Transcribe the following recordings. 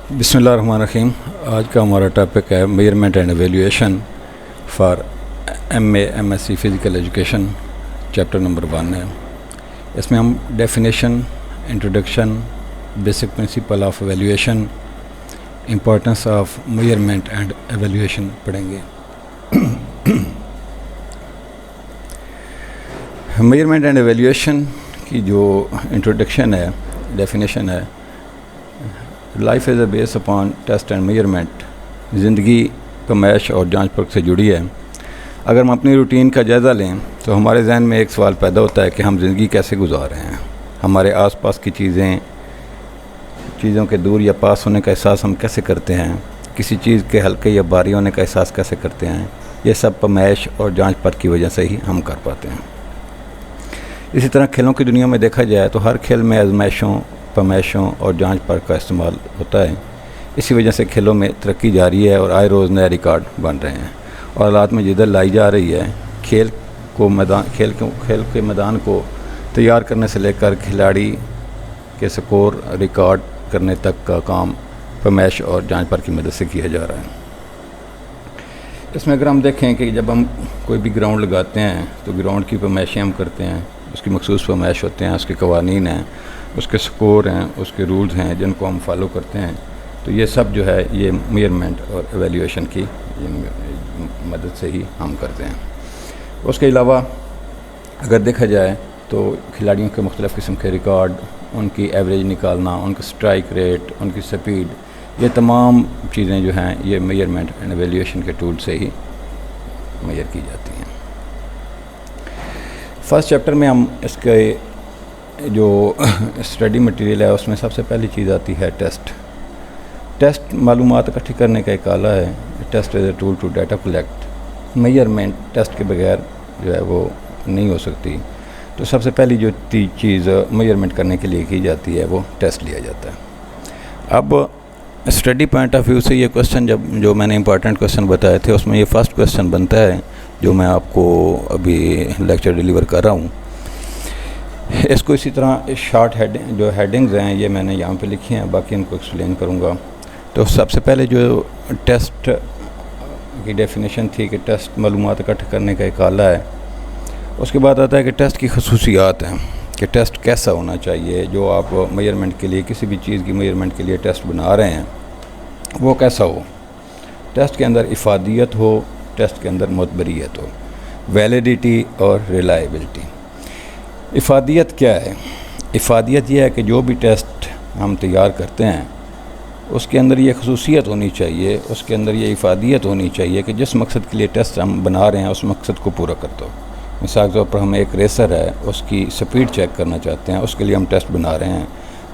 بسم اللہ الرحمن الرحیم. آج کا ہمارا ٹاپک ہے measurement and evaluation for M S C physical education. Chapter number 1 ہے. اس میں ہم definition, introduction, basic principle of evaluation, importance of measurement and evaluation پڑھیں گے. میئرمنٹ اینڈ ایویلیویشن کی جو انٹروڈکشن ہے، ڈیفینیشن ہے، life is a base upon test and measurement. زندگی پیمائش اور جانچ پرکھ سے جڑی ہے. اگر ہم اپنی روٹین کا جائزہ لیں تو ہمارے ذہن میں ایک سوال پیدا ہوتا ہے کہ ہم زندگی کیسے گزار رہے ہیں. ہمارے آس پاس کی چیزوں کے دور یا پاس ہونے کا احساس ہم کیسے کرتے ہیں. کسی چیز کے ہلکے یا بھاری ہونے کا احساس کیسے کرتے ہیں. یہ سب پیمائش اور جانچ پرکھ کی وجہ سے ہی ہم کر پاتے ہیں. اسی طرح کھیلوں کی دنیا میں دیکھا جائے تو ہر کھیل میں آزمائشوں، پیمائشوں اور جانچ پرکھ کا استعمال ہوتا ہے. اسی وجہ سے کھیلوں میں ترقی جاری ہے اور آئے روز نئے ریکارڈ بن رہے ہیں اور حالات میں جدت لائی جا رہی ہے. کھیل کے میدان کو تیار کرنے سے لے کر کھلاڑی کے سکور ریکارڈ کرنے تک کا کام پیمائش اور جانچ پرکھ کی مدد سے کیا جا رہا ہے. اس میں اگر ہم دیکھیں کہ جب ہم کوئی بھی گراؤنڈ لگاتے ہیں تو گراؤنڈ کی پیمائشیں ہم کرتے ہیں. اس کی مخصوص پیمائش ہوتے ہیں، اس کے قوانین ہیں، اس کے سکور ہیں، اس کے رولز ہیں جن کو ہم فالو کرتے ہیں. تو یہ سب جو ہے یہ میئرمنٹ اور ایویلیویشن کی مدد سے ہی ہم کرتے ہیں. اس کے علاوہ اگر دیکھا جائے تو کھلاڑیوں کے مختلف قسم کے ریکارڈ، ان کی ایوریج نکالنا، ان کا سٹرائک ریٹ، ان کی سپیڈ، یہ تمام چیزیں جو ہیں یہ میئرمنٹ اینڈ ایویلیویشن کے ٹول سے ہی میئر کی جاتی ہیں. فرسٹ چیپٹر میں ہم اس کے جو اسٹڈی مٹیریل ہے اس میں سب سے پہلی چیز آتی ہے ٹیسٹ. ٹیسٹ معلومات اکٹھی کرنے کا ایک آلہ ہے. Test is a tool to data collect. Measurement test کے بغیر جو ہے وہ نہیں ہو سکتی. تو سب سے پہلی جو چیز میئرمنٹ کرنے کے لیے کی جاتی ہے وہ ٹیسٹ لیا جاتا ہے. اب اسٹڈی پوائنٹ آف ویو سے یہ کوسچن جو میں نے امپورٹنٹ کوسچن بتائے تھے اس میں یہ فرسٹ کوسچن بنتا ہے جو میں آپ کو ابھی لیکچر ڈیلیور کر رہا ہوں. اس کو اسی طرح شارٹ جو ہیڈنگز ہیں یہ میں نے یہاں پہ لکھی ہیں، باقی ان کو ایکسپلین کروں گا. تو سب سے پہلے جو ٹیسٹ کی ڈیفینیشن تھی کہ ٹیسٹ معلومات اکٹھا کرنے کا ایک آلہ ہے. اس کے بعد آتا ہے کہ ٹیسٹ کی خصوصیات ہیں کہ ٹیسٹ کیسا ہونا چاہیے. جو آپ میئرمنٹ کے لیے کسی بھی چیز کی میئرمنٹ کے لیے ٹیسٹ بنا رہے ہیں وہ کیسا ہو. ٹیسٹ کے اندر افادیت ہو، ٹیسٹ کے اندر معتبریت ہو، ویلیڈیٹی اور ریلائبلٹی. افادیت کیا ہے؟ افادیت یہ ہے کہ جو بھی ٹیسٹ ہم تیار کرتے ہیں اس کے اندر یہ خصوصیت ہونی چاہیے، اس کے اندر یہ افادیت ہونی چاہیے کہ جس مقصد کے لیے ٹیسٹ ہم بنا رہے ہیں اس مقصد کو پورا کرتا ہو. مثال کے طور پر ہم ایک ریسر ہے، اس کی سپیڈ چیک کرنا چاہتے ہیں، اس کے لیے ہم ٹیسٹ بنا رہے ہیں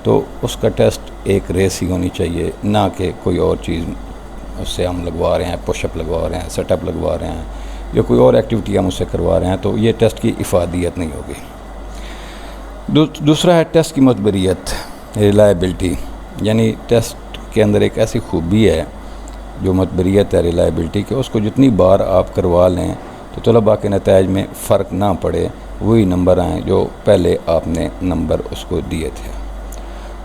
تو اس کا ٹیسٹ ایک ریس ہی ہونی چاہیے، نہ کہ کوئی اور چیز اس سے ہم لگوا رہے ہیں، پش اپ لگوا رہے ہیں، سیٹ اپ لگوا رہے ہیں یا کوئی اور ایکٹیویٹی ہم اس سے کروا رہے ہیں تو یہ ٹیسٹ کی افادیت نہیں ہوگی. دوسرا ہے ٹیسٹ کی معتبریت، ریلائبلٹی. یعنی ٹیسٹ کے اندر ایک ایسی خوبی ہے جو معتبریت ہے، ریلائبلٹی، کہ اس کو جتنی بار آپ کروا لیں تو طلباء کے نتائج میں فرق نہ پڑے، وہی نمبر آئیں جو پہلے آپ نے نمبر اس کو دیے تھے.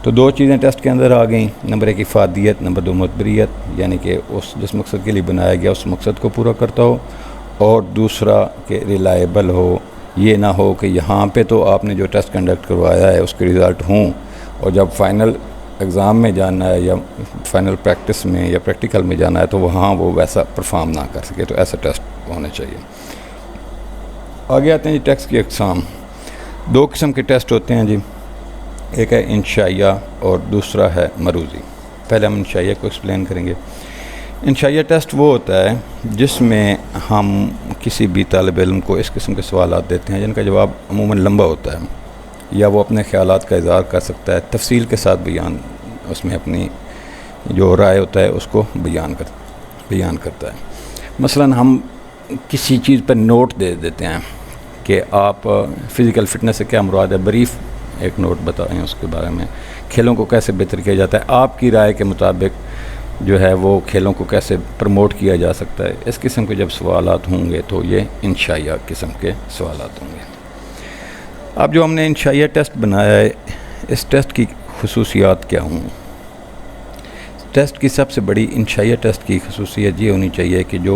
تو دو چیزیں ٹیسٹ کے اندر آ گئیں، نمبر ایک افادیت، نمبر دو معتبریت. یعنی کہ جس مقصد کے لیے بنایا گیا اس مقصد کو پورا کرتا ہو، اور دوسرا کہ ریلائبل ہو. یہ نہ ہو کہ یہاں پہ تو آپ نے جو ٹیسٹ کنڈکٹ کروایا ہے اس کے رزلٹ ہوں اور جب فائنل ایگزام میں جانا ہے یا فائنل پریکٹس میں یا پریکٹیکل میں جانا ہے تو وہاں وہ ویسا پرفارم نہ کر سکے. تو ایسا ٹیسٹ ہونا چاہیے. آگے آتے ہیں جی ٹیسٹ کی اقسام. دو قسم کے ٹیسٹ ہوتے ہیں جی، ایک ہے انشائیہ اور دوسرا ہے مروزی. پہلے ہم انشائیہ کو ایکسپلین کریں گے. انشائیہ ٹیسٹ وہ ہوتا ہے جس میں ہم کسی بھی طالب علم کو اس قسم کے سوالات دیتے ہیں جن کا جواب عموماً لمبا ہوتا ہے یا وہ اپنے خیالات کا اظہار کر سکتا ہے، تفصیل کے ساتھ اس میں اپنی جو رائے ہوتا ہے اس کو بیان کرتا ہے. مثلاً ہم کسی چیز پر نوٹ دے دیتے ہیں کہ آپ فزیکل فٹنس سے کیا مراد ہے، بریف ایک نوٹ بتائیں اس کے بارے میں. کھیلوں کو کیسے بہتر کیا جاتا ہے، آپ کی رائے کے مطابق جو ہے وہ کھیلوں کو کیسے پروموٹ کیا جا سکتا ہے. اس قسم کے جب سوالات ہوں گے تو یہ انشائیہ قسم کے سوالات ہوں گے. اب جو ہم نے انشائیہ ٹیسٹ بنایا ہے اس ٹیسٹ کی خصوصیات کیا ہوں؟ ٹیسٹ کی سب سے بڑی انشائیہ ٹیسٹ کی خصوصیت یہ ہونی چاہیے کہ جو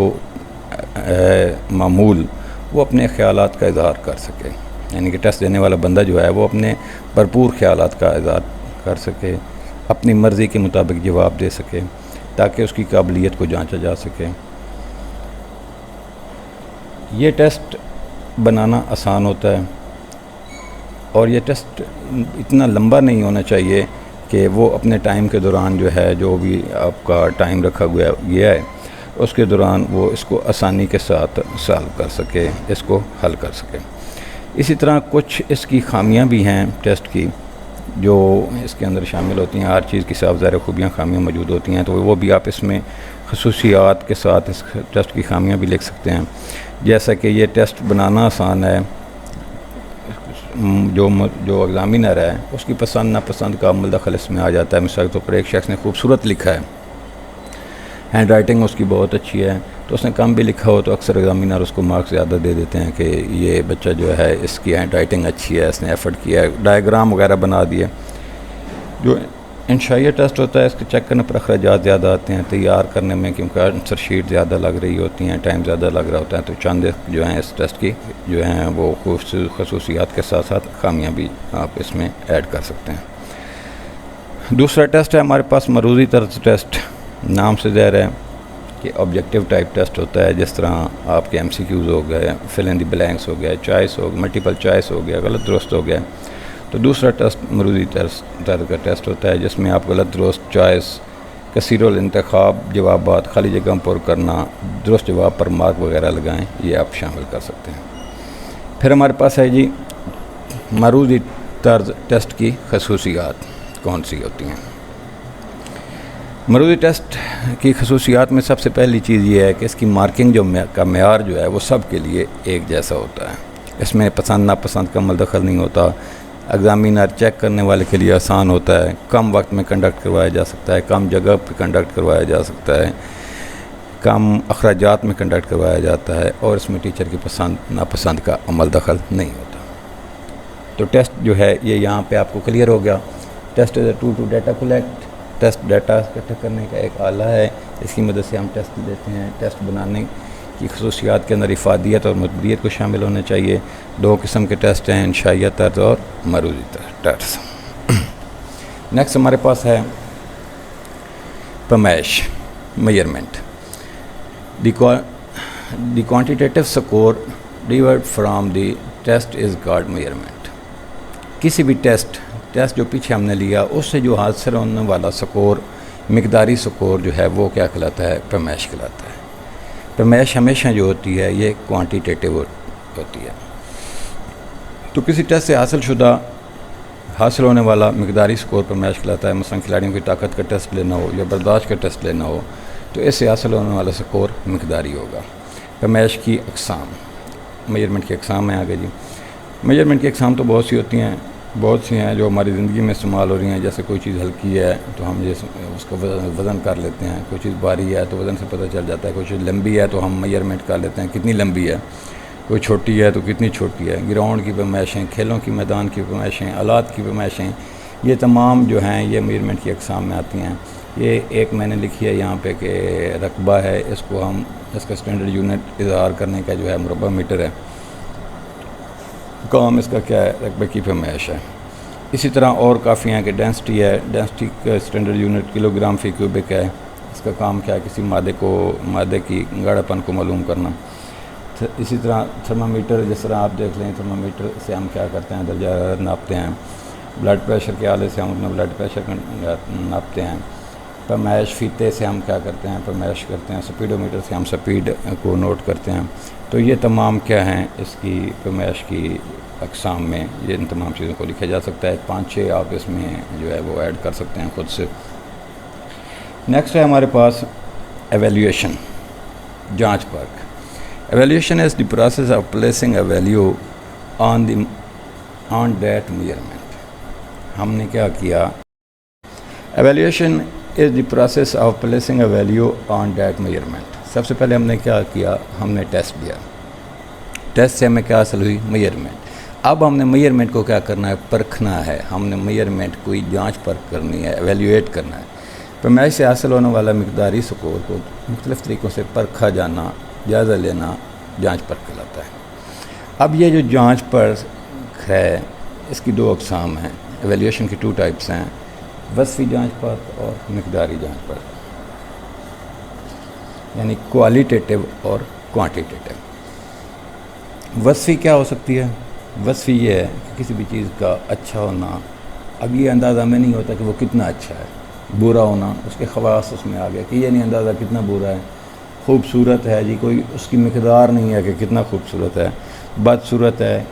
معمول وہ اپنے خیالات کا اظہار کر سکے، یعنی کہ ٹیسٹ دینے والا بندہ جو ہے وہ اپنے بھرپور خیالات کا اظہار کر سکے، اپنی مرضی کے مطابق جواب دے سکے تاکہ اس کی قابلیت کو جانچا جا سکے۔ یہ ٹیسٹ بنانا آسان ہوتا ہے اور یہ ٹیسٹ اتنا لمبا نہیں ہونا چاہیے کہ وہ اپنے ٹائم کے دوران جو ہے جو بھی آپ کا ٹائم رکھا گیا ہے اس کے دوران وہ اس کو آسانی کے ساتھ سالو کر سکے، اس کو حل کر سکے۔ اسی طرح کچھ اس کی خامیاں بھی ہیں ٹیسٹ کی جو اس کے اندر شامل ہوتی ہیں۔ ہر چیز کی صاف ظاہر خوبیاں خامیاں موجود ہوتی ہیں، تو وہ بھی آپ اس میں خصوصیات کے ساتھ اس ٹیسٹ کی خامیاں بھی لکھ سکتے ہیں، جیسا کہ یہ ٹیسٹ بنانا آسان ہے، جو ایگزامینر ہے اس کی پسند ناپسند کا عمل دخل اس میں آ جاتا ہے۔ مثال کے طور پر ایک شخص نے خوبصورت لکھا ہے، ہینڈ رائٹنگ اس کی بہت اچھی ہے، تو اس نے کم بھی لکھا ہو تو اکثر ایگزامینر اس کو مارکس زیادہ دے دیتے ہیں کہ یہ بچہ جو ہے اس کی ہینڈ رائٹنگ اچھی ہے، اس نے ایفرٹ کیا ہے، ڈائیگرام وغیرہ بنا دیے۔ جو انشائیہ ٹیسٹ ہوتا ہے اس کے چیک کرنے پر اخراجات زیادہ آتے ہیں، تیار کرنے میں کیونکہ آنسر شیٹ زیادہ لگ رہی ہوتی ہیں، ٹائم زیادہ لگ رہا ہوتا ہے، تو چند جو ہیں اس ٹیسٹ کی جو ہیں وہ خصوصیات کے ساتھ ساتھ خامیاں بھی آپ اس میں ایڈ کر سکتے ہیں۔ دوسرا ٹیسٹ ہے ہمارے پاس مروزی طرز ٹیسٹ، نام سے ظاہر ہے کہ آبجیکٹیو ٹائپ ٹیسٹ ہوتا ہے، جس طرح آپ کے MCQs ہو گئے، فل ان دی بلینکس ہو گیا، چوائس ہو گیا، ملٹیپل چوائس ہو گیا، غلط درست ہو گیا۔ تو دوسرا ٹیسٹ مروزی طرز کا ٹیسٹ ہوتا ہے جس میں آپ غلط درست، چوائس، کثیر الانتخاب جوابات، خالی جگہ پر کرنا، درست جواب پر مارک وغیرہ لگائیں، یہ آپ شامل کر سکتے ہیں۔ پھر ہمارے پاس ہے جی مروزی طرز ٹیسٹ کی خصوصیات کون سی ہوتی ہیں۔ مروزی ٹیسٹ کی خصوصیات میں سب سے پہلی چیز یہ ہے کہ اس کی مارکنگ کا معیار جو ہے وہ سب کے لیے ایک جیسا ہوتا ہے، اس میں پسند ناپسند کا عمل دخل نہیں ہوتا، ایگزامینر چیک کرنے والے کے لیے آسان ہوتا ہے، کم وقت میں کنڈکٹ کروایا جا سکتا ہے، کم جگہ پہ کنڈکٹ کروایا جا سکتا ہے، کم اخراجات میں کنڈکٹ کروایا جاتا ہے، اور اس میں ٹیچر کی پسند ناپسند کا عمل دخل نہیں ہوتا۔ تو ٹیسٹ جو ہے یہ یہاں پہ آپ کو کلیئر ہو گیا۔ Test is a tool to data collect, test data اکٹھا کرنے کا ایک آلہ ہے، اس کی مدد سے ہم ٹیسٹ دیتے ہیں۔ ٹیسٹ بنانے کی خصوصیات کے اندر افادیت اور مثبتیت کو شامل ہونا چاہیے۔ دو قسم کے ٹیسٹ ہیں، انشائیہ طرز اور مروزی طرز۔ نیکسٹ ہمارے پاس ہے پیمائش، measurement. The quantitative score derived from the test is called measurement. کسی بھی ٹیسٹ جو پیچھے ہم نے لیا اس سے جو حاصل ہونے والا سکور، مقداری سکور جو ہے وہ کیا کہلاتا ہے؟ پیمائش کہلاتا ہے۔ پیمائش ہمیشہ جو ہوتی ہے یہ کوانٹیٹیو ہوتی ہے۔ تو کسی ٹیسٹ سے حاصل ہونے والا مقداری سکور پیمائش کہلاتا ہے۔ مثلا کھلاڑیوں کی طاقت کا ٹیسٹ لینا ہو یا برداشت کا ٹیسٹ لینا ہو تو اس سے حاصل ہونے والا سکور مقداری ہوگا۔ پیمائش کی اقسام، میجرمنٹ کی اقسام ہیں آگے جی۔ میجرمنٹ کی اقسام تو بہت سی ہیں جو ہماری زندگی میں استعمال ہو رہی ہیں، جیسے کوئی چیز ہلکی ہے تو ہم اس کا وزن کر لیتے ہیں، کوئی چیز بھاری ہے تو وزن سے پتہ چل جاتا ہے، کوئی چیز لمبی ہے تو ہم میجرمنٹ کر لیتے ہیں کتنی لمبی ہے، کوئی چھوٹی ہے تو کتنی چھوٹی ہے۔ گراؤنڈ کی پیمائشیں، کھیلوں کی میدان کی پیمائشیں، آلات کی پیمائشیں، یہ تمام جو ہیں یہ میجرمنٹ کی اقسام میں آتی ہیں۔ یہ ایک میں نے لکھی ہے یہاں پہ کہ رقبہ ہے، اس کا اسٹینڈرڈ یونٹ اظہار کرنے کا جو ہے مربع میٹر ہے، کام اس کا کیا ہے؟ رقبے کی پیمائش ہے۔ اسی طرح اور کافی ہیں کہ ڈینسٹی ہے، ڈینسٹی کا اسٹینڈرڈ یونٹ کلو گرام فی کیوبک ہے، اس کا کام کیا ہے؟ کسی مادے کی گاڑھا پن کو معلوم کرنا۔ اسی طرح تھرمامیٹر، جس طرح آپ دیکھ لیں تھرمامیٹر سے ہم کیا کرتے ہیں؟ درجہ حرارت ناپتے ہیں۔ بلڈ پریشر کے آلے سے ہم اپنا بلڈ پریشر ناپتے ہیں۔ پیمائش فیتے سے ہم کیا کرتے ہیں؟ پیمائش کرتے ہیں۔ سپیڈو میٹر سے ہم سپیڈ کو نوٹ کرتے ہیں۔ تو یہ تمام کیا ہیں اس کی پیمائش کی اقسام میں، یہ ان تمام چیزوں کو لکھا جا سکتا ہے۔ 5-6 آپ اس میں جو ہے وہ ایڈ کر سکتے ہیں خود سے۔ نیکسٹ ہے ہمارے پاس ایویلیویشن، جانچ پرکھ۔ Evaluation is the process of placing a value on that measurement. ہم نے کیا کیا؟ Evaluation is the process of placing a value on that measurement. سب سے پہلے ہم نے کیا کیا؟ ہم نے ٹیسٹ دیا، ٹیسٹ سے ہمیں کیا حاصل ہوئی؟ میئرمنٹ۔ اب ہم نے میئرمنٹ کو کیا کرنا ہے؟ پرکھنا ہے۔ ہم نے میئرمنٹ کوئی جانچ پرکھ کرنی ہے، ایویلیویٹ کرنا ہے۔ پیمائش سے حاصل ہونے والا مقداری سکور کو مختلف طریقوں سے پرکھا جانا، جائزہ لینا جانچ پرکھ کہلاتا ہے۔ اب یہ جو جانچ پرکھ ہے اس کی 2 اقسام ہیں، ایویلیویشن کی 2 ٹائپس ہیں، وصفی جانچ پرکھ اور مقداری جانچ پرکھ، یعنی کوالیٹیٹیو اور کوانٹیٹیو۔ وصفی کیا ہو سکتی ہے؟ وصفی یہ ہے کہ کسی بھی چیز کا اچھا ہونا، اب یہ اندازہ ہمیں نہیں ہوتا کہ وہ کتنا اچھا ہے، برا ہونا اس کے خواص اس میں آ گیا کہ یہ نہیں اندازہ کتنا برا ہے، خوبصورت ہے جی کوئی اس کی مقدار نہیں ہے کہ کتنا خوبصورت ہے، بدصورت ہے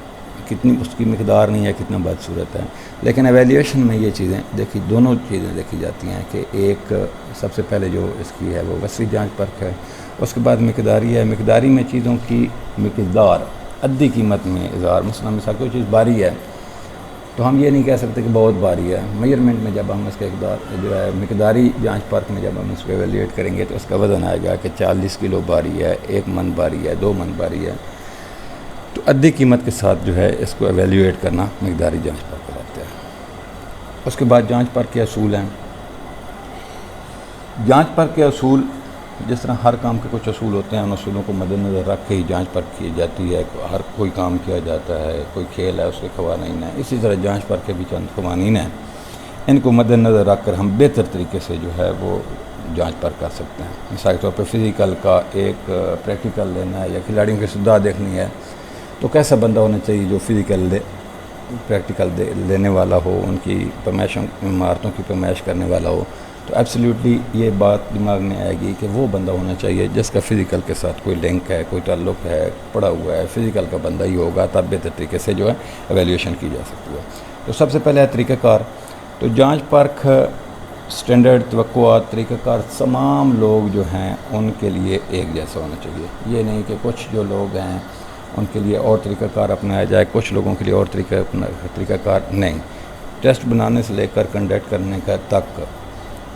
کتنی اس کی مقدار نہیں ہے کتنا بدصورت ہے۔ لیکن ایویلیویشن میں یہ چیزیں دیکھی، دونوں چیزیں دیکھی جاتی ہیں کہ ایک سب سے پہلے جو اس کی ہے وہ وصفی جانچ پرکھ ہے، اس کے بعد مقداری ہے۔ مقداری میں چیزوں کی مقدار، عددی قیمت میں اظہار، مثال کوئی چیز بھاری ہے تو ہم یہ نہیں کہہ سکتے کہ بہت بھاری ہے، میجرمنٹ میں جب ہم اس کا جو ہے مقداری جانچ پرکھ میں جب ہم اس کو ایویلیویٹ کریں گے تو اس کا وزن آئے گا کہ 40 کلو بھاری ہے، 1 من بھاری ہے، 2 من بھاری ہے، تو عددی قیمت کے ساتھ جو ہے اس کو ایویلیویٹ کرنا مقداری جانچ پرکھ کہلاتا ہے۔ اس کے بعد جانچ پرکھ کے اصول ہیں۔ جانچ پرکھ کے اصول، جس طرح ہر کام کے کچھ اصول ہوتے ہیں، ان اصولوں کو مد نظر رکھ کے ہی جانچ پرکھ کی جاتی ہے، ہر کوئی کام کیا جاتا ہے، کوئی کھیل ہے اس کے قوانین ہیں، اسی طرح جانچ پرکھ کے بھی چند قوانین ہیں، ان کو مد نظر رکھ کر ہم بہتر طریقے سے جو ہے وہ جانچ پرکھ کر سکتے ہیں۔ مثال کے طور پہ فزیکل کا ایک پریکٹیکل لینا ہے یا کھلاڑیوں کی سدھا دیکھنی ہے تو کیسا بندہ ہونا چاہیے جو فزیکل پریکٹیکل لینے والا ہو، ان کی پیمائشوں مہارتوں کی پیمائش کرنے والا ہو، تو ایبسلیوٹلی یہ بات دماغ میں آئے گی کہ وہ بندہ ہونا چاہیے جس کا فزیکل کے ساتھ کوئی لنک ہے، کوئی تعلق ہے، پڑا ہوا ہے، فزیکل کا بندہ ہی ہوگا، تب بہتر طریقے سے جو ہے ایویلیویشن کی جا سکتی ہے۔ تو سب سے پہلے ہے طریقہ کار۔ تو جانچ پرکھ سٹینڈرڈ توقعات طریقہ کار تمام لوگ جو ہیں ان کے لیے ایک جیسا ہونا چاہیے۔ یہ نہیں کہ کچھ جو لوگ ہیں ان کے لیے اور طریقہ کار اپنایا جائے، کچھ لوگوں کے لیے اور طریقہ کار نہیں۔ ٹیسٹ بنانے سے لے کر کنڈکٹ کرنے کا تک،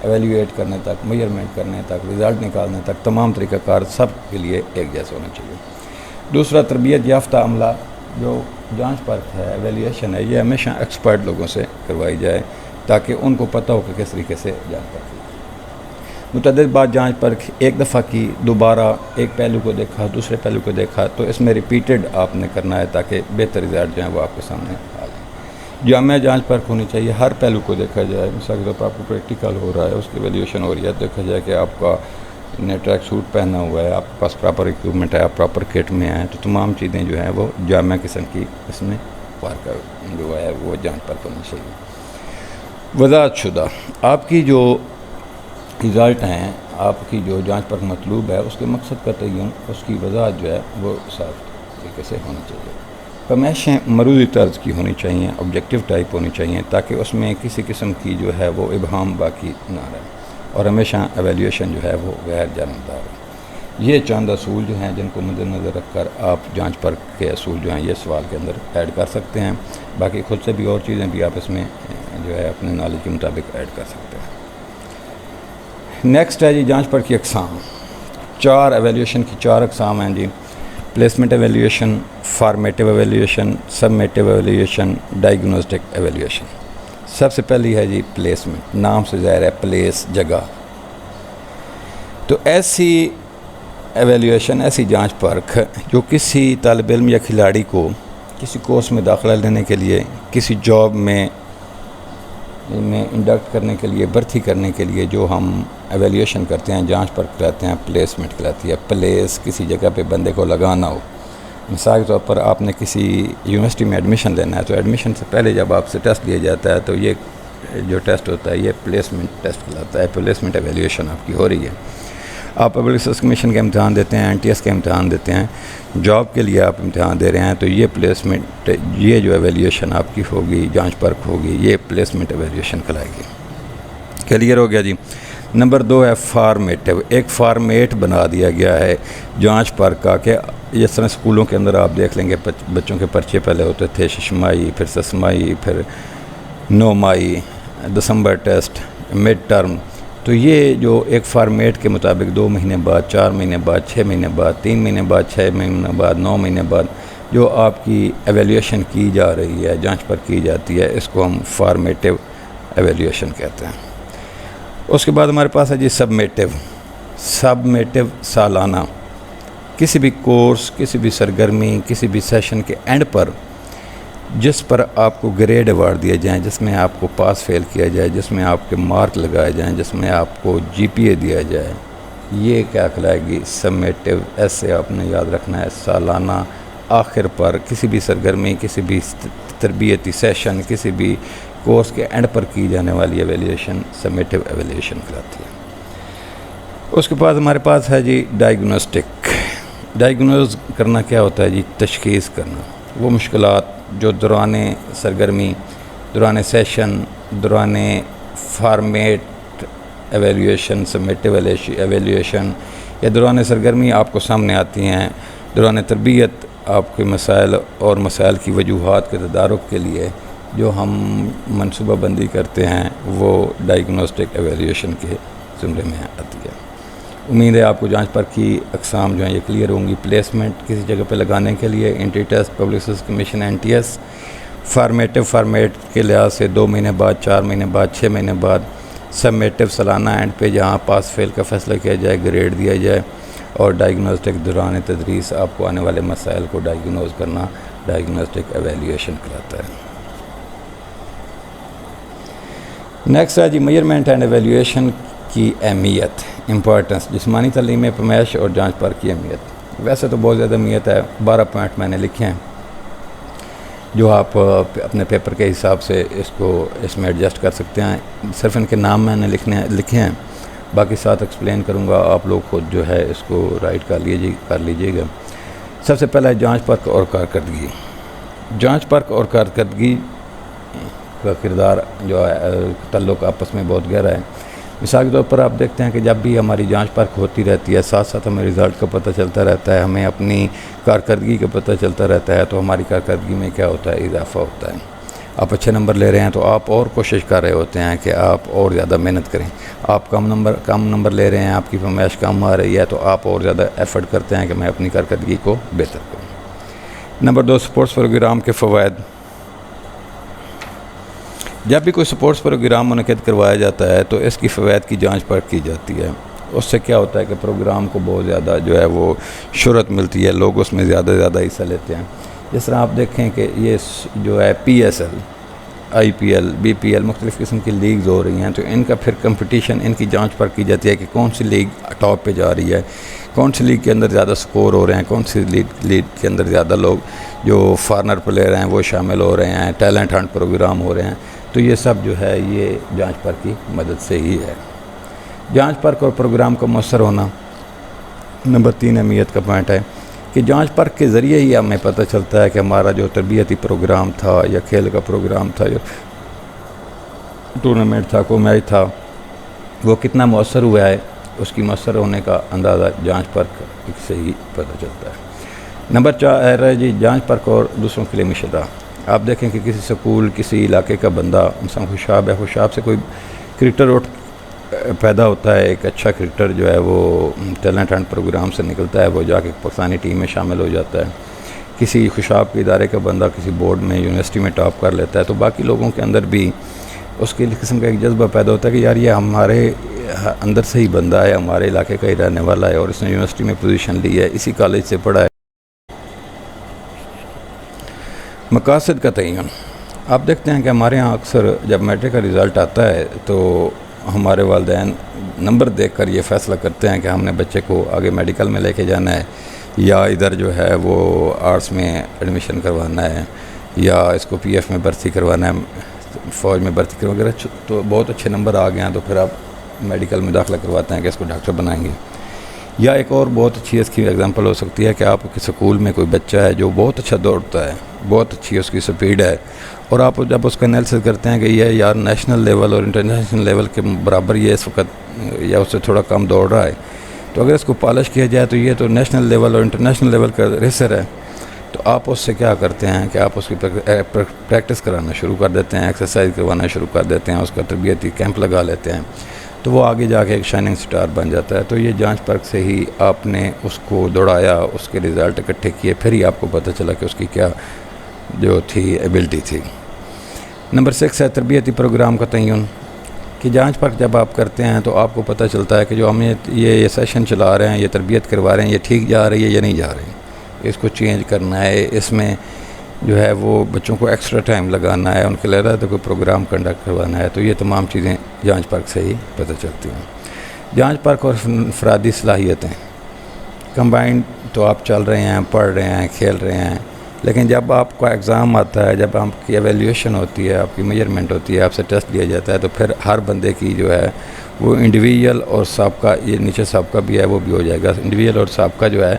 ایویلیویٹ کرنے تک، میجرمنٹ کرنے تک، رزلٹ نکالنے تک، تمام طریقہ کار سب کے لیے ایک جیسا ہونا چاہیے۔ دوسرا، تربیت یافتہ عملہ۔ جو جانچ پرکھ ہے، ایویلیویشن ہے، یہ ہمیشہ ایکسپرٹ لوگوں سے کروائی جائے تاکہ ان کو پتہ ہو کہ کس طریقے سے جانچ پرکھ کی۔ متعدد بار جانچ پرکھ ایک دفعہ کی، دوبارہ ایک پہلو کو دیکھا، دوسرے پہلو کو دیکھا، تو اس میں ریپیٹڈ آپ نے کرنا ہے تاکہ بہتر رزلٹ جو ہیں وہ آپ کے سامنے آ جائیں۔ جامع جانچ پرکھ ہونی چاہیے، ہر پہلو کو دیکھا جائے۔ مثال کے طور پر آپ کو پریکٹیکل ہو رہا ہے، اس کی ایویلیویشن ہو رہی ہے، دیکھا جائے کہ آپ کا نے ٹریک سوٹ پہنا ہوا ہے، آپ کے پاس پراپر اکوپمنٹ ہے، آپ پراپر کٹ میں ہیں، تو تمام چیزیں جو ہیں وہ جامع قسم کی اس میں پرکھ جو ہے وہ جانچ پرکھ ہونی چاہیے۔ وضاحت شدہ، آپ کی جو رزلٹ ہیں، آپ کی جو جانچ پرکھ مطلوب ہے، اس کے مقصد کا تعین، اس کی وضاحت جو ہے وہ صاف طریقے سے ہونی چاہیے۔ پیمائشیں مروزی طرز کی ہونی چاہیے، آبجیکٹیو ٹائپ ہونی چاہیے تاکہ اس میں کسی قسم کی جو ہے وہ ابہام باقی نہ رہے، اور ہمیشہ ایویلیویشن جو ہے وہ غیر جانبدار ہو۔ یہ چند اصول جو ہیں جن کو مد نظر رکھ کر آپ جانچ پرکھ کے اصول جو ہیں یہ سوال کے اندر ایڈ کر سکتے ہیں، باقی خود سے بھی اور چیزیں بھی آپ اس میں جو ہے اپنے نالج کے مطابق ایڈ کر سکتے ہیں۔ نیکسٹ ہے جی جانچ پرکھ کی اقسام۔ 4 ایویلیویشن کی 4 اقسام ہیں جی: placement evaluation, formative evaluation, summative evaluation, diagnostic evaluation. سب سے پہلی ہے جی پلیسمنٹ، نام سے ظاہر ہے پلیس، جگہ۔ تو ایسی ایویلیویشن، ایسی جانچ پرکھ جو کسی طالب علم یا کھلاڑی کو کسی کورس میں داخلہ لینے کے لیے، کسی جاب میں انڈکٹ کرنے کے لیے، بھرتی کرنے کے لیے جو ہم ایویلیویشن کرتے ہیں، جانچ پرکھ کراتے ہیں، پلیسمنٹ کراتی ہے۔ پلیس، کسی جگہ پہ بندے کو لگانا ہو۔ مثال کے طور پر آپ نے کسی یونیورسٹی میں ایڈمیشن لینا ہے، تو ایڈمیشن سے پہلے جب آپ سے ٹیسٹ لیا جاتا ہے تو یہ جو ٹیسٹ ہوتا ہے یہ پلیسمنٹ ٹیسٹ کہلاتا ہے، پلیسمنٹ ایویلیویشن آپ کی ہو رہی ہے۔ آپ پبلک سروس کمیشن کا امتحان دیتے ہیں، NTS کا امتحان دیتے ہیں، جاب کے لیے آپ امتحان دے رہے ہیں، تو یہ پلیسمنٹ، یہ جو ایویلیویشن آپ کی ہوگی، جانچ پرکھ ہوگی، یہ پلیسمنٹ ایویلیویشن کہلائے گی۔ کلیئر ہو گیا جی۔ نمبر 2 ہے فارمیٹیو۔ ایک فارمیٹ بنا دیا گیا ہے جانچ پرکھ کا کہ جس طرح اسکولوں کے اندر آپ دیکھ لیں گے بچوں کے پرچے پہلے ہوتے تھے ششمائی، پھر سسمائی، پھر نومائی، دسمبر ٹیسٹ، مڈ ٹرم۔ تو یہ جو ایک فارمیٹ کے مطابق 2 مہینے بعد، 4 مہینے بعد، 6 مہینے بعد، 3 مہینے بعد، 6 مہینے بعد، 9 مہینے بعد جو آپ کی ایویلیویشن کی جا رہی ہے، جانچ پر کی جاتی ہے، اس کو ہم فارمیٹیو ایویلیویشن کہتے ہیں۔ اس کے بعد ہمارے پاس ہے جی سبمیٹو سالانہ، کسی بھی کورس، کسی بھی سرگرمی، کسی بھی سیشن کے اینڈ پر جس پر آپ کو گریڈ ایوارڈ دیے جائیں، جس میں آپ کو پاس فیل کیا جائے، جس میں آپ کے مارک لگائے جائیں، جس میں آپ کو جی پی اے دیا جائے، یہ کیا کہلائے گی؟ سبمیٹو۔ ایسے آپ نے یاد رکھنا ہے، سالانہ آخر پر کسی بھی سرگرمی، کسی بھی تربیتی سیشن، کسی بھی کورس کے اینڈ پر کی جانے والی ایویلیویشن سبمیٹو ایویلیویشن کراتی ہے۔ اس کے بعد ہمارے پاس ہے جی ڈائگنوسٹک۔ ڈائگنوز کرنا کیا ہوتا ہے جی؟ تشخیص کرنا وہ مشکلات جو دوران سرگرمی، دوران سیشن، دوران فارمیٹ ایویلیویشن، سبمیٹو ایویلیویشن یا دوران سرگرمی آپ کو سامنے آتی ہیں، دوران تربیت آپ کے مسائل اور مسائل کی وجوہات کے تدارک کے لیے جو ہم منصوبہ بندی کرتے ہیں، وہ ڈائگنوسٹک ایویلیویشن کے زمرے میں آتی ہے۔ امید ہے آپ کو جانچ پر کی اقسام جو ہیں یہ کلیئر ہوں گی۔ پلیسمنٹ کسی جگہ پہ لگانے کے لیے entry test, public service commission, NTS۔ Format کے لحاظ سے 2 مہینے بعد، 4 مہینے بعد، 6 مہینے بعد۔ سبمیٹو سالانہ اینڈ پہ جہاں پاس فیل کا فیصلہ کیا جائے، گریڈ دیا جائے۔ اور ڈائگنوسٹک دوران تدریس آپ کو آنے والے مسائل کو ڈائگنوز کرنا ڈائگنوسٹک ایویلیویشن کراتا ہے۔ نیکسٹ ہے جی میجرمنٹ اینڈ ایویلیویشن کی اہمیت، امپورٹنس، جسمانی تعلیم، پیمائش اور جانچ پر کی اہمیت۔ ویسے تو بہت زیادہ اہمیت ہے، 12 پوائنٹ میں نے لکھے ہیں جو آپ اپنے پیپر کے حساب سے اس میں ایڈجسٹ کر سکتے ہیں۔ صرف ان کے نام میں نے لکھے ہیں، باقی ساتھ ایکسپلین کروں گا، آپ لوگ خود جو ہے اس کو رائٹ کر لیجیے گا۔ سب سے پہلا ہے جانچ پرکھ اور کارکردگی۔ جانچ پرکھ اور کارکردگی کا کردار جو ہے تعلق آپس میں بہت گہرا ہے۔ مثال کے طور پر آپ دیکھتے ہیں کہ جب بھی ہماری جانچ پرکھ ہوتی رہتی ہے، ساتھ ساتھ ہمیں رزلٹ کا پتہ چلتا رہتا ہے، ہمیں اپنی کارکردگی کا پتہ چلتا رہتا ہے، تو ہماری کارکردگی میں کیا ہوتا ہے؟ اضافہ ہوتا ہے۔ آپ اچھے نمبر لے رہے ہیں تو آپ اور کوشش کر رہے ہوتے ہیں کہ آپ اور زیادہ محنت کریں۔ آپ کم نمبر لے رہے ہیں، آپ کی فرمائش کم آ رہی ہے، تو آپ اور زیادہ ایفرٹ کرتے ہیں کہ میں اپنی کارکردگی کو بہتر کروں۔ نمبر 2، سپورٹس پروگرام کے فوائد۔ جب بھی کوئی سپورٹس پروگرام منعقد کروایا جاتا ہے تو اس کی فوائد کی جانچ پرکھ کی جاتی ہے۔ اس سے کیا ہوتا ہے کہ پروگرام کو بہت زیادہ جو ہے وہ شہرت ملتی ہے، لوگ اس میں زیادہ حصہ لیتے ہیں۔ جس طرح آپ دیکھیں کہ یہ جو ہے PSL، IPL، BPL، مختلف قسم کی لیگز ہو رہی ہیں، تو ان کا پھر کمپٹیشن، ان کی جانچ پرکھ کی جاتی ہے کہ کون سی لیگ ٹاپ پہ جا رہی ہے، کون سی لیگ کے اندر زیادہ سکور ہو رہے ہیں، کون سی لیگ کے اندر زیادہ لوگ جو فارنر پلیئر ہیں وہ شامل ہو رہے ہیں، ٹیلنٹ ہنٹ پروگرام ہو رہے ہیں۔ تو یہ سب جو ہے یہ جانچ پرکھ کی مدد سے ہی ہے۔ جانچ پرکھ اور پروگرام کا مؤثر ہونا۔ نمبر 3 اہمیت کا پوائنٹ ہے کہ جانچ پرکھ کے ذریعے ہی ہمیں پتہ چلتا ہے کہ ہمارا جو تربیتی پروگرام تھا یا کھیل کا پروگرام تھا یا ٹورنامنٹ تھا، کوئی میچ تھا، وہ کتنا مؤثر ہوا ہے۔ اس کی مؤثر ہونے کا اندازہ جانچ پرکھ سے ہی پتہ چلتا ہے۔ نمبر 4 ہے جی جانچ پرکھ اور دوسروں کے لیے مشورہ۔ آپ دیکھیں کہ کسی سکول، کسی علاقے کا بندہ، مثلا خوشاب ہے، خوشاب سے کوئی کرکٹر پیدا ہوتا ہے، ایک اچھا کرکٹر جو ہے وہ ٹیلنٹ ہنٹ پروگرام سے نکلتا ہے، وہ جا کے پاکستانی ٹیم میں شامل ہو جاتا ہے۔ کسی خوشاب کے ادارے کا بندہ کسی بورڈ میں، یونیورسٹی میں ٹاپ کر لیتا ہے، تو باقی لوگوں کے اندر بھی اس کے قسم کا ایک جذبہ پیدا ہوتا ہے کہ یار یہ ہمارے اندر سے ہی بندہ ہے، ہمارے علاقے کا ہی رہنے والا ہے، اور اس نے یونیورسٹی میں پوزیشن لی ہے، اسی کالج سے پڑھا ہے۔ مقاصد کا تعین۔ آپ دیکھتے ہیں کہ ہمارے ہاں اکثر جب میٹرک کا رزلٹ آتا ہے تو ہمارے والدین نمبر دیکھ کر یہ فیصلہ کرتے ہیں کہ ہم نے بچے کو آگے میڈیکل میں لے کے جانا ہے، یا ادھر جو ہے وہ آرٹس میں ایڈمیشن کروانا ہے، یا اس کو PF میں بھرتی کروانا ہے، فوج میں بھرتی کروانا ہے۔ تو بہت اچھے نمبر آ گئے ہیں تو پھر آپ میڈیکل میں داخلہ کرواتے ہیں کہ اس کو ڈاکٹر بنائیں گے۔ یا ایک اور بہت اچھی اس کی ایگزامپل ہو سکتی ہے کہ آپ کے سکول میں کوئی بچہ ہے جو بہت اچھا دوڑتا ہے، بہت اچھی اس کی سپیڈ ہے، اور آپ جب اس کا انالیسس کرتے ہیں کہ یہ یار نیشنل لیول اور انٹرنیشنل لیول کے برابر یہ اس وقت یا اس سے تھوڑا کم دوڑ رہا ہے، تو اگر اس کو پالش کیا جائے تو یہ تو نیشنل لیول اور انٹرنیشنل لیول کا ریسر ہے۔ تو آپ اس سے کیا کرتے ہیں کہ آپ اس کی پریکٹس کرانا شروع کر دیتے ہیں، ایکسرسائز کروانا شروع کر دیتے ہیں، اس کا تربیتی کیمپ لگا لیتے ہیں، تو وہ آگے جا کے ایک شائننگ سٹار بن جاتا ہے۔ تو یہ جانچ پرکھ سے ہی آپ نے اس کو دوڑایا، اس کے رزلٹ اکٹھے کیے، پھر ہی آپ کو پتہ چلا کہ اس کی کیا جو تھی ایبلٹی تھی۔ نمبر 6 ہے تربیتی پروگرام کا تعین۔ کہ جانچ پرکھ جب آپ کرتے ہیں تو آپ کو پتہ چلتا ہے کہ جو ہم یہ سیشن چلا رہے ہیں، یہ تربیت کروا رہے ہیں، یہ ٹھیک جا رہی ہے یا نہیں جا رہی، اس کو چینج کرنا ہے، اس میں جو ہے وہ بچوں کو ایکسٹرا ٹائم لگانا ہے، ان کے لیے تو کوئی پروگرام کنڈکٹ کروانا ہے، تو یہ تمام چیزیں جانچ پرکھ سے ہی پتہ چلتی ہیں۔ جانچ پرکھ اور انفرادی صلاحیتیں کمبائنڈ تو آپ چل رہے ہیں، پڑھ رہے ہیں، کھیل رہے ہیں، لیکن جب آپ کا ایگزام آتا ہے، جب آپ کی ایویلیویشن ہوتی ہے، آپ کی میجرمنٹ ہوتی ہے، آپ سے ٹیسٹ لیا جاتا ہے، تو پھر ہر بندے کی جو ہے وہ انڈیویجول اور سابقہ، یہ نیچے سابقہ بھی ہے وہ بھی ہو جائے گا، انڈیویجول اور سابقہ جو ہے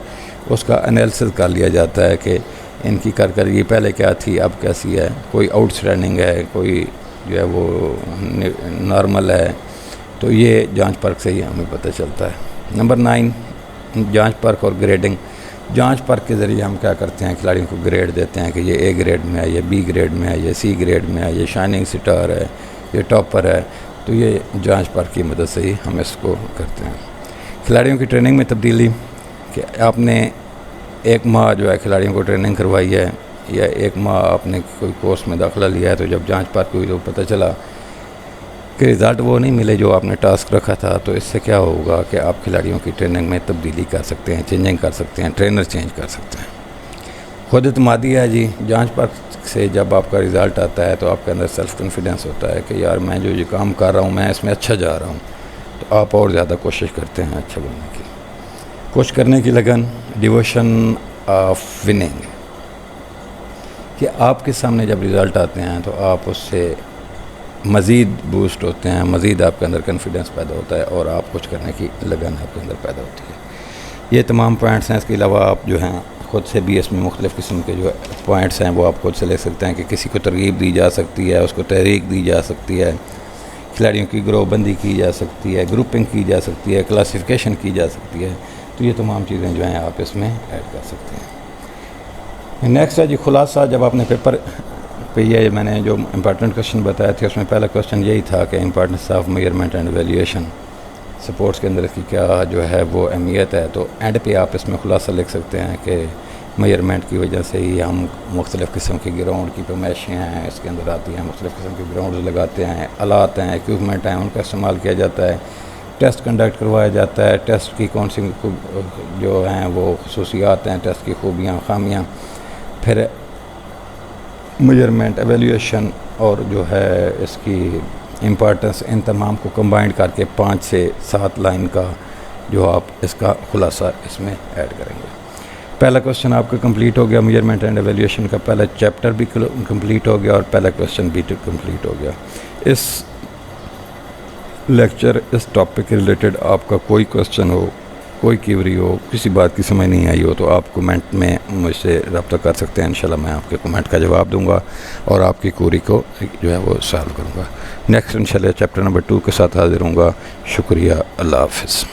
اس کا انالیسس کر لیا جاتا ہے کہ ان کی کارکردگی پہلے کیا تھی، اب کیسی ہے، کوئی آؤٹ اسٹینڈنگ ہے، کوئی جو ہے وہ نارمل ہے، تو یہ جانچ پرکھ سے ہی ہمیں پتہ چلتا ہے۔ نمبر 9، جانچ پرکھ اور گریڈنگ۔ جانچ پرکھ کے ذریعے ہم کیا کرتے ہیں، کھلاڑیوں کو گریڈ دیتے ہیں کہ یہ اے گریڈ میں ہے، یہ بی گریڈ میں ہے، یہ سی گریڈ میں ہے، یہ شائننگ سٹار ہے، یہ ٹاپر ہے، تو یہ جانچ پرکھ کی مدد سے ہی ہم اس کو کرتے ہیں۔ کھلاڑیوں کی ٹریننگ میں تبدیلی، کہ آپ نے 1 ماہ جو ہے کھلاڑیوں کو ٹریننگ کروائی ہے یا 1 ماہ آپ نے کوئی کورس میں داخلہ لیا ہے، تو جب جانچ پرکھ ہوئی تو پتہ چلا کہ رزلٹ وہ نہیں ملے جو آپ نے ٹاسک رکھا تھا، تو اس سے کیا ہوگا کہ آپ کھلاڑیوں کی ٹریننگ میں تبدیلی کر سکتے ہیں، چینجنگ کر سکتے ہیں، ٹرینر چینج کر سکتے ہیں۔ خود اعتمادی ہے جی، جانچ پرکھ سے جب آپ کا رزلٹ آتا ہے تو آپ کے اندر سیلف کانفیڈنس ہوتا ہے کہ یار میں جو یہ کام کر رہا ہوں میں اس میں اچھا جا رہا ہوں، تو آپ اور زیادہ کوشش کرتے ہیں اچھا بننے کی، کوشش کرنے کی لگن، ڈیووشن آف وننگ، کہ آپ کے سامنے جب رزلٹ آتے ہیں تو آپ اس سے مزید بوسٹ ہوتے ہیں، مزید آپ کے اندر کانفیڈنس پیدا ہوتا ہے اور آپ کچھ کرنے کی لگن آپ کے اندر پیدا ہوتی ہے۔ یہ تمام پوائنٹس ہیں، اس کے علاوہ آپ جو ہیں خود سے بھی اس میں مختلف قسم کے جو پوائنٹس ہیں وہ آپ خود سے لے سکتے ہیں کہ کسی کو ترغیب دی جا سکتی ہے، اس کو تحریک دی جا سکتی ہے، کھلاڑیوں کی گروہ بندی کی جا سکتی ہے، گروپنگ کی جا سکتی ہے، کلاسیفیکیشن کی جا سکتی ہے، تو یہ تمام چیزیں جو ہیں آپ اس میں ایڈ کر سکتے ہیں۔ نیکسٹ ہے جی خلاصہ۔ جب آپ نے پیپر پہ یہ میں نے جو امپارٹنٹ کوشچن بتایا تھے اس میں پہلا کوشچن یہی تھا کہ importance of measurement and evaluation, sports کے اندر اس کی کیا جو ہے وہ اہمیت ہے، تو اینڈ پہ آپ اس میں خلاصہ لکھ سکتے ہیں کہ میجرمنٹ کی وجہ سے ہی ہم مختلف قسم کی گراؤنڈ کی پیمائشیں ہیں اس کے اندر آتی ہیں، مختلف قسم کے گراؤنڈز لگاتے ہیں، آلات ہیں، اکوپمنٹ ہیں، ان کا استعمال کیا جاتا ہے، ٹیسٹ کنڈکٹ کروایا جاتا ہے، ٹیسٹ کی کون سی جو ہیں وہ خصوصیات ہیں، ٹیسٹ کی خوبیاں خامیاں، پھر میجرمنٹ، ایویلیویشن اور جو ہے اس کی امپارٹنس، ان تمام کو کمبائنڈ کر کے 5 سے 7 لائن کا جو آپ اس کا خلاصہ اس میں ایڈ کریں گے۔ پہلا کوشچن آپ کا کمپلیٹ ہو گیا، میجرمنٹ اینڈ ایویلیویشن کا پہلا چیپٹر بھی کمپلیٹ ہو گیا اور پہلا کوشچن بھی کمپلیٹ ہو گیا۔ اس لیکچر، اس ٹاپک کے ریلیٹڈ آپ کا کوئی کوشچن ہو، کوئی کیوری ہو، کسی بات کی سمجھ نہیں آئی ہو تو آپ کومنٹ میں مجھ سے رابطہ کر سکتے ہیں، انشاءاللہ میں آپ کے کومنٹ کا جواب دوں گا اور آپ کی کوری کو جو ہے وہ سالو کروں گا۔ نیکسٹ انشاءاللہ چیپٹر نمبر 2 کے ساتھ حاضر ہوں گا۔ شکریہ، اللہ حافظ۔